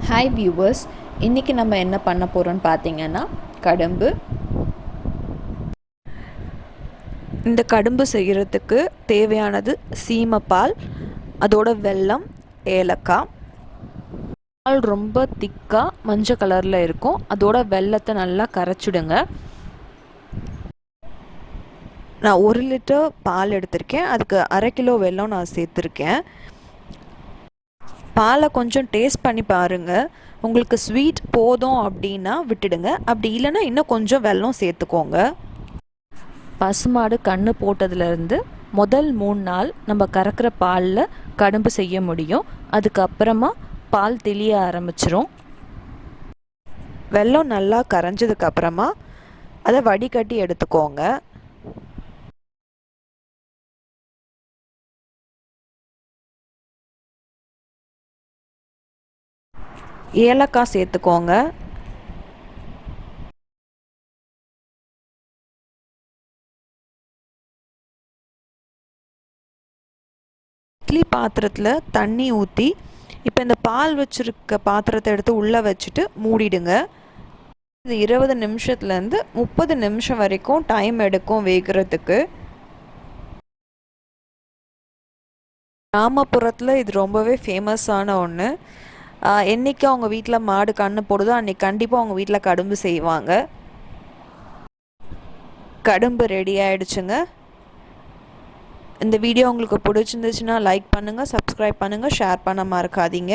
Hi viewers, இன்றைக்கி நம்ம என்ன பண்ண போகிறோன்னு பார்த்தீங்கன்னா கடம்பு. இந்த கடம்பு செய்கிறதுக்கு தேவையானது சீமைப்பால், அதோட வெல்லம், ஏலக்காய். பால் ரொம்ப திக்காக மஞ்சள் கலரில் இருக்கும். அதோட வெல்லத்தை நல்லா கரைச்சிடுங்க. நான் 1 லிட்டர் பால் எடுத்திருக்கேன். அதுக்கு 1/2 கிலோ வெல்லம் நான் சேர்த்துருக்கேன். பாலை கொஞ்சம் டேஸ்ட் பண்ணி பாருங்கள். உங்களுக்கு ஸ்வீட் போதும் அப்படின்னா விட்டுடுங்க. அப்படி இல்லைன்னா இன்னும் கொஞ்சம் வெல்லம் சேர்த்துக்கோங்க. பசுமாடு கன்று போட்டதுலேருந்து முதல் 3 நாள் நம்ம கறக்கிற பாலில் கடம்பு செய்ய முடியும். அதுக்கப்புறமா பால் தெளிய ஆரம்பிச்சிரும். வெல்லம் நல்லா கரைஞ்சதுக்கப்புறமா அதை வடிகட்டி எடுத்துக்கோங்க. ஏலக்காய் சேர்த்துக்கோங்க. இட்லி பாத்திரத்தில் தண்ணி ஊற்றி இப்போ இந்த பால் வச்சுருக்க பாத்திரத்தை எடுத்து உள்ளே வச்சுட்டு மூடிடுங்க. இது 20 நிமிஷத்துலேருந்து 30 நிமிஷம் வரைக்கும் டைம் எடுக்கும் வேகிறதுக்கு. கிராமப்புறத்தில் இது ரொம்பவே ஃபேமஸான ஒன்று. என்றைக்கு அவங்க வீட்டில் மாடு கன்று போடுதோ அன்றைக்கி கண்டிப்பாக அவங்க வீட்டில் கடம்பு செய்வாங்க. கடம்பு ரெடி ஆகிடுச்சுங்க. இந்த வீடியோ உங்களுக்கு பிடிச்சிருந்துச்சுன்னா லைக் பண்ணுங்கள், சப்ஸ்கிரைப் பண்ணுங்கள், ஷேர் பண்ண மறக்காதீங்க.